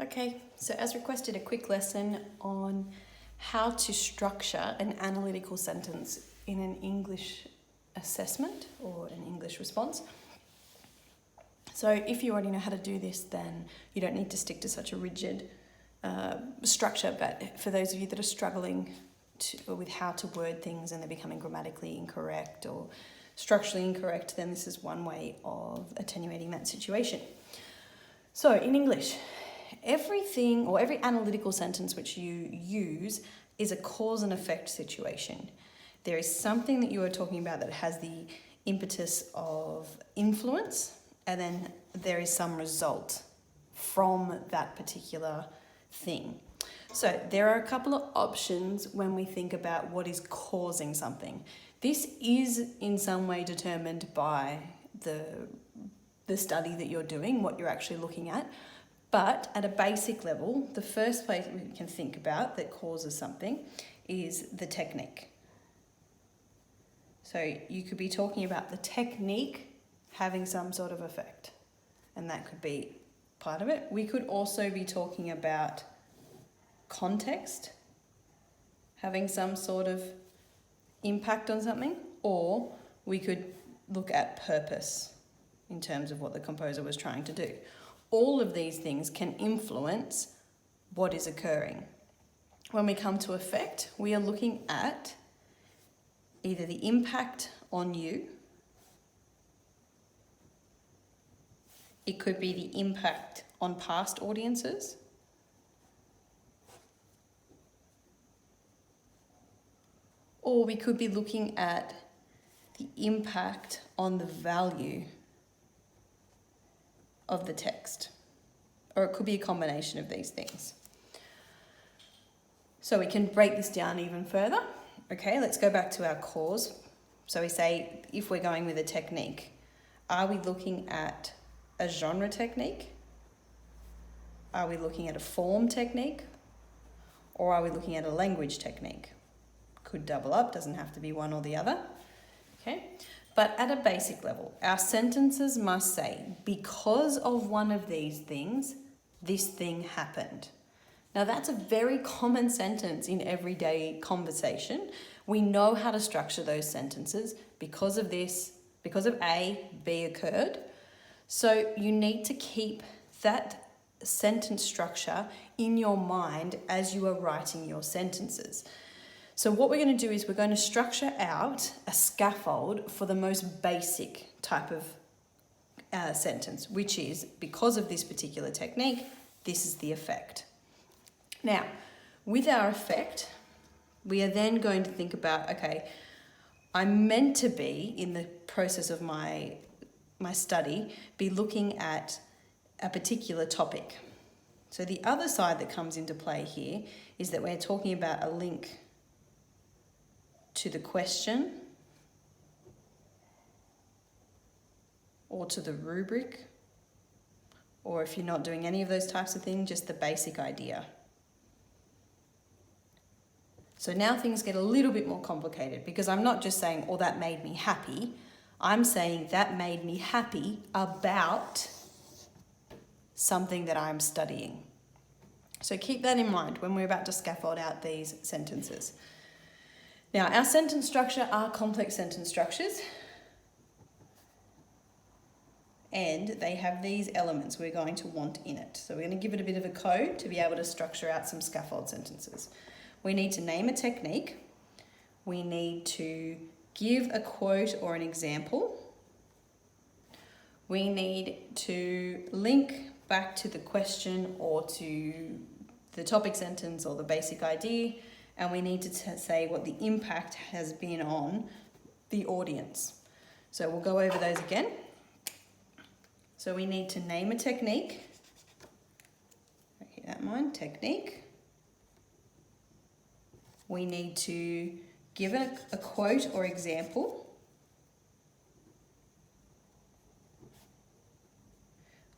Okay, so as requested, a quick lesson on how to structure an analytical sentence in an English assessment or an English response. So if you already know how to do this, then you don't need to stick to such a rigid structure. But for those of you that are struggling with how to word things and they're becoming grammatically incorrect or structurally incorrect, then this is one way of attenuating that situation. So in English, everything or every analytical sentence which you use is a cause and effect situation. There is something that you are talking about that has the impetus of influence, and then there is some result from that particular thing. So there are a couple of options when we think about what is causing something. This is in some way determined by the study that you're doing, what you're actually looking at. But at a basic level, the first place we can think about that causes something is the technique. So you could be talking about the technique having some sort of effect, and that could be part of it. We could also be talking about context having some sort of impact on something, or we could look at purpose in terms of what the composer was trying to do. All of these things can influence what is occurring. When we come to effect, we are looking at either the impact on you, it could be the impact on past audiences, or we could be looking at the impact on the value of the text, or it could be a combination of these things. So we can break this down even further. Okay, let's go back to our cause. So we say, if we're going with a technique, are we looking at a genre technique? Are we looking at a form technique? Or are we looking at a language technique? Could double up, doesn't have to be one or the other. Okay, but at a basic level, our sentences must say, because of one of these things, this thing happened. Now that's a very common sentence in everyday conversation. We know how to structure those sentences. Because of this, because of A, B occurred. So you need to keep that sentence structure in your mind as you are writing your sentences. So what we're going to do is we're going to structure out a scaffold for the most basic type of sentence, which is, because of this particular technique, this is the effect. Now, with our effect, we are then going to think about, okay, I'm meant to be, in the process of my study, be looking at a particular topic. So the other side that comes into play here is that we're talking about a link to the question or to the rubric, or if you're not doing any of those types of things, just the basic idea. So now things get a little bit more complicated, because I'm not just saying, oh, that made me happy. I'm saying that made me happy about something that I'm studying. So keep that in mind when we're about to scaffold out these sentences. Now, our sentence structure are complex sentence structures, and they have these elements we're going to want in it. So we're going to give it a bit of a code to be able to structure out some scaffold sentences. We need to name a technique. We need to give a quote or an example. We need to link back to the question or to the topic sentence or the basic idea. And we need to say what the impact has been on the audience. So we'll go over those again. So we need to name a technique. Keep that in mind, technique. We need to give a quote or example.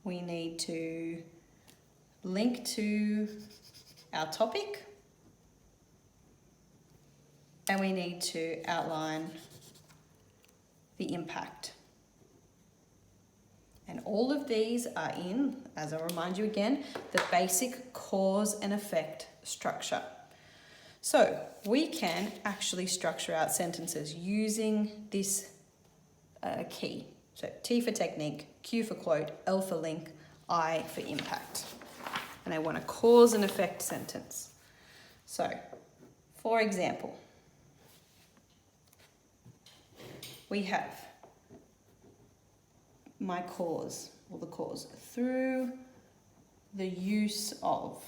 We need to link to our topic. And we need to outline the impact. And all of these are in, as I'll remind you again, the basic cause and effect structure. So we can actually structure out sentences using this key. So T for technique, Q for quote, L for link, I for impact. And I want a cause and effect sentence. So, for example, we have my cause, or the cause, through the use of.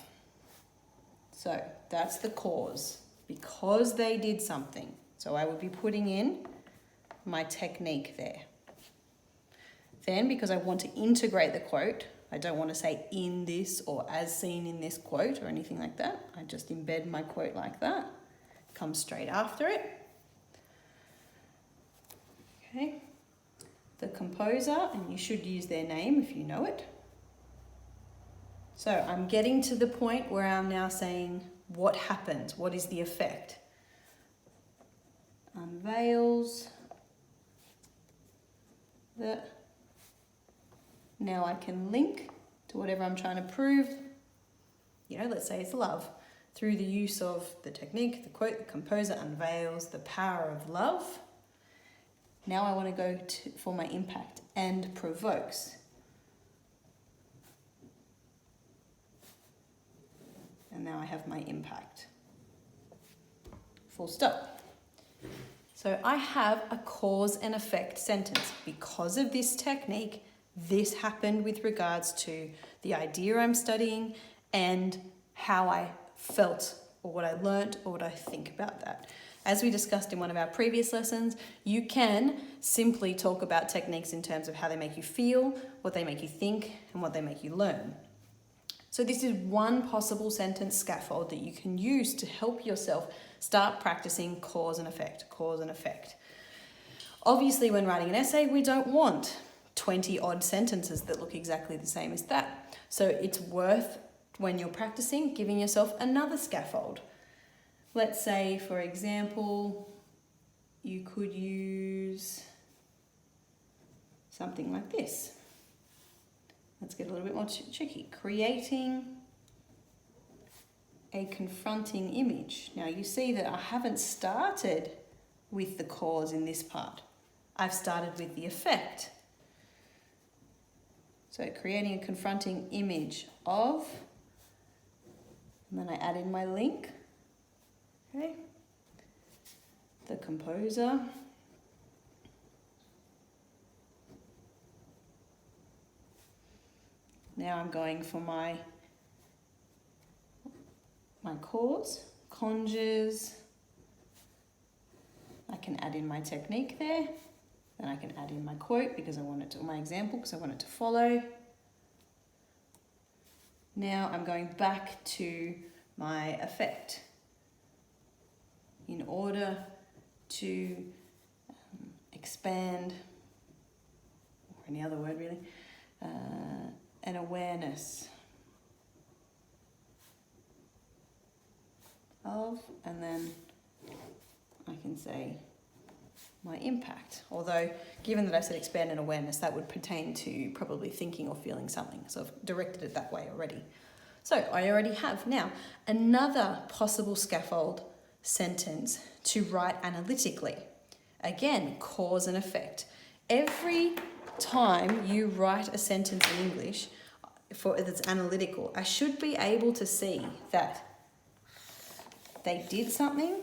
So that's the cause, because they did something. So I would be putting in my technique there. Then, because I want to integrate the quote, I don't want to say in this or as seen in this quote or anything like that. I just embed my quote like that. Comes straight after it. Okay. The composer, and you should use their name if you know it. So I'm getting to the point where I'm now saying what happens, what is the effect. Unveils the. Now I can link to whatever I'm trying to prove. You know, let's say it's love. Through the use of the technique, the quote, the composer unveils the power of love. Now I want to go for my impact, and provokes. And now I have my impact. Full stop. So I have a cause and effect sentence. Because of this technique, this happened with regards to the idea I'm studying and how I felt, or what I learnt, or what I think about that. As we discussed in one of our previous lessons, you can simply talk about techniques in terms of how they make you feel, what they make you think, and what they make you learn. So this is one possible sentence scaffold that you can use to help yourself start practicing cause and effect, cause and effect. Obviously, when writing an essay, we don't want 20 odd sentences that look exactly the same as that. So it's worth, when you're practicing, giving yourself another scaffold. Let's say, for example, you could use something like this. Let's get a little bit more tricky. Creating a confronting image. Now you see that I haven't started with the cause in this part. I've started with the effect. So creating a confronting image of, and then I add in my link. Okay. The composer. Now I'm going for my cause, conjures. I can add in my technique there. Then I can add in my quote because I want it to, or my example because I want it to follow. Now I'm going back to my effect in order to expand, or any other word really, an awareness of, and then I can say my impact. Although, given that I said expand an awareness, that would pertain to probably thinking or feeling something. So I've directed it that way already. So I already have now another possible scaffold sentence to write analytically. Again, cause and effect. Every time you write a sentence in English that's analytical, I should be able to see that they did something,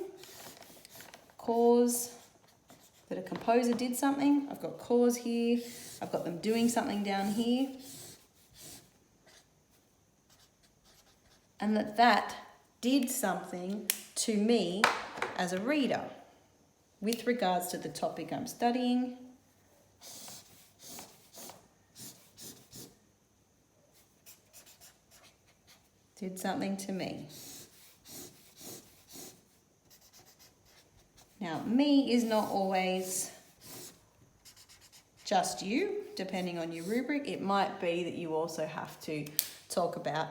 cause, that a composer did something. I've got cause here. I've got them doing something down here. And that did something to me as a reader with regards to the topic I'm studying. Did something to me. Now, me is not always just you, depending on your rubric. It might be that you also have to talk about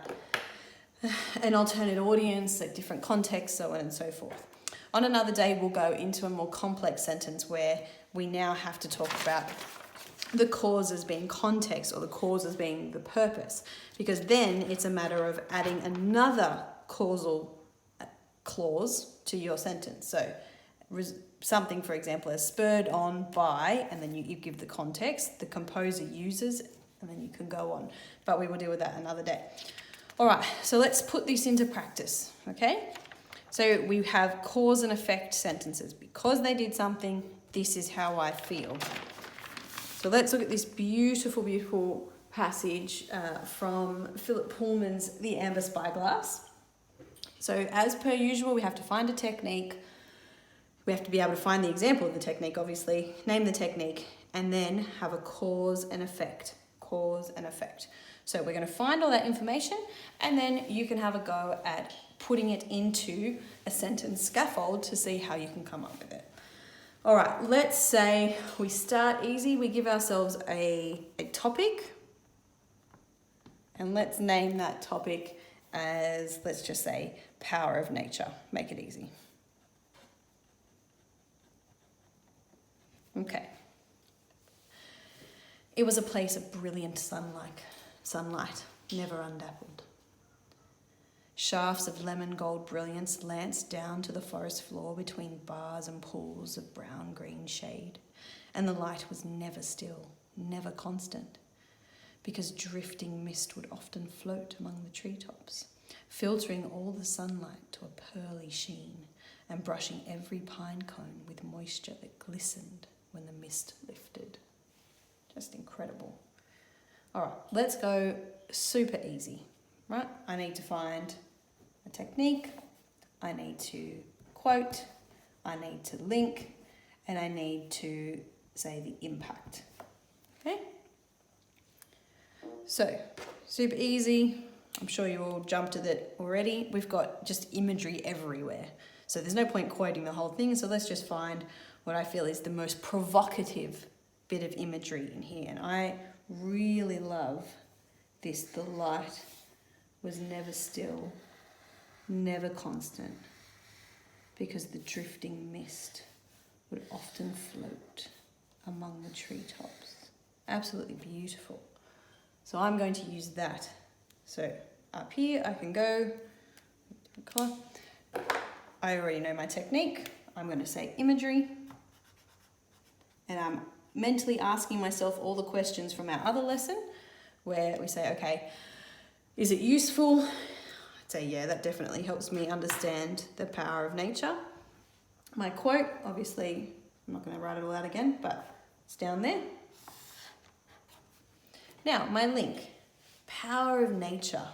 an alternate audience, at different contexts, so on and so forth. On another day, we'll go into a more complex sentence where we now have to talk about the cause as being context or the cause as being the purpose, because then it's a matter of adding another causal clause to your sentence. So something, for example, as spurred on by, and then you give the context, the composer uses, and then you can go on. But we will deal with that another day. All right, so let's put this into practice, okay? So we have cause and effect sentences. Because they did something, this is how I feel. So let's look at this beautiful, beautiful passage from Philip Pullman's The Amber Spyglass. So as per usual, we have to find a technique. We have to be able to find the example of the technique, obviously, name the technique, and then have a cause and effect. Cause and effect. So we're going to find all that information, and then you can have a go at putting it into a sentence scaffold to see how you can come up with it. All right, let's say we start easy. We give ourselves a topic, and let's name that topic as, let's just say, power of nature. Make it easy. Okay. It was a place of brilliant sunlight, never undappled. Shafts of lemon gold brilliance lanced down to the forest floor between bars and pools of brown-green shade, and the light was never still, never constant, because drifting mist would often float among the treetops, filtering all the sunlight to a pearly sheen and brushing every pine cone with moisture that glistened when the mist lifted. Just incredible. All right, let's go super easy, right? I need to find a technique, I need to quote, I need to link, and I need to say the impact, okay? So, super easy. I'm sure you all jumped at it already. We've got just imagery everywhere. So there's no point quoting the whole thing, so let's just find what I feel is the most provocative bit of imagery in here. And I really love this. The light was never still, never constant, because the drifting mist would often float among the treetops. Absolutely beautiful. So I'm going to use that. So up here I can go, I already know my technique. I'm going to say imagery, and I'm mentally asking myself all the questions from our other lesson where we say, okay, is it useful? I'd say, yeah, that definitely helps me understand the power of nature. My quote, obviously, I'm not going to write it all out again, but it's down there. Now, my link, power of nature.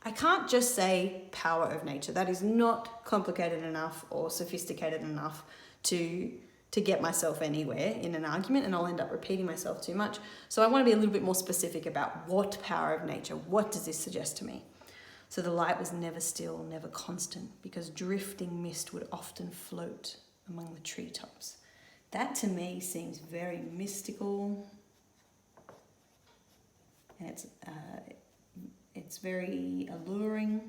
I can't just say power of nature. That is not complicated enough or sophisticated enough to get myself anywhere in an argument, and I'll end up repeating myself too much. So I want to be a little bit more specific about what power of nature, what does this suggest to me? So the light was never still, never constant, because drifting mist would often float among the treetops. That to me seems very mystical, and it's very alluring,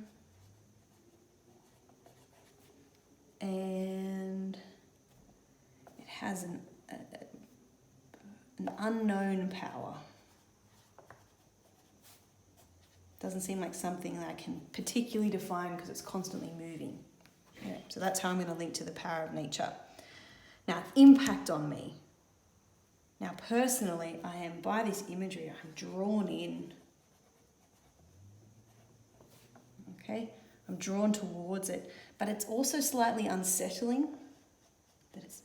and it has an unknown power. Doesn't seem like something that I can particularly define because it's constantly moving. Yeah, so that's how I'm going to link to the power of nature. Now, impact on me. Now, personally, I am, by this imagery, I'm drawn in. Okay? I'm drawn towards it, but it's also slightly unsettling that it's,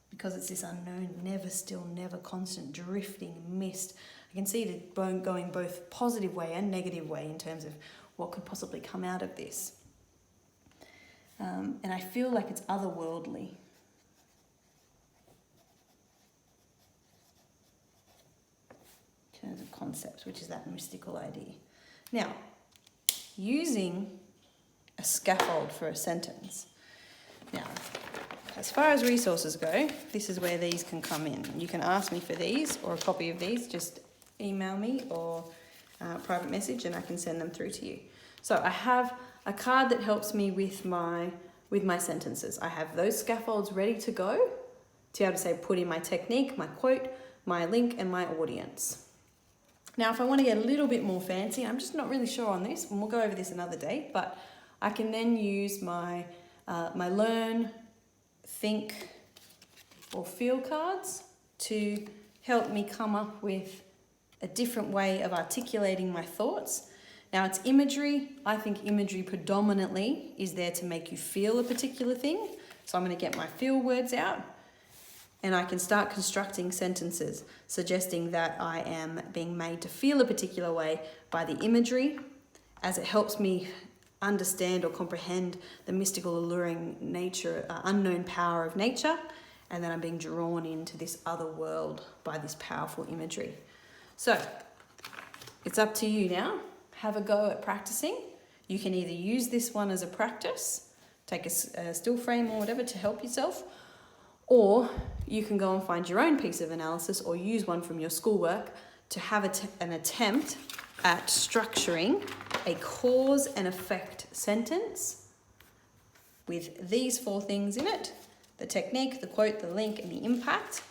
because it's this unknown, never still, never constant, drifting mist. I can see it going both positive way and negative way in terms of what could possibly come out of this. And I feel like it's otherworldly. In terms of concepts, which is that mystical idea. Now, using a scaffold for a sentence. Now, as far as resources go, this is where these can come in. You can ask me for these or a copy of these, just email me or private message and I can send them through to you. So I have a card that helps me with my sentences. I have those scaffolds ready to go to be able to say put in my technique, my quote, my link, and my audience. Now, if I want to get a little bit more fancy, I'm just not really sure on this, and we'll go over this another day, but I can then use my learn, think, or feel cards to help me come up with a different way of articulating my thoughts. Now, it's imagery. I think imagery predominantly is there to make you feel a particular thing. So I'm going to get my feel words out, and I can start constructing sentences suggesting that I am being made to feel a particular way by the imagery, as it helps me understand or comprehend the mystical, alluring nature, unknown power of nature, and then I'm being drawn into this other world by this powerful imagery. So it's up to you now. Have a go at practicing. You can either use this one as a practice, take a still frame or whatever to help yourself, or you can go and find your own piece of analysis or use one from your schoolwork to have an attempt at structuring a cause and effect sentence with these 4 things in it: the technique, the quote, the link, and the impact.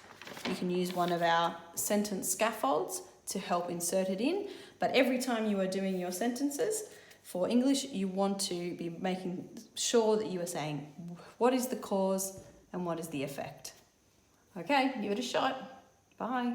You can use one of our sentence scaffolds to help insert it in, but every time you are doing your sentences for English, you want to be making sure that you are saying what is the cause and what is the effect. Okay, give it a shot. Bye.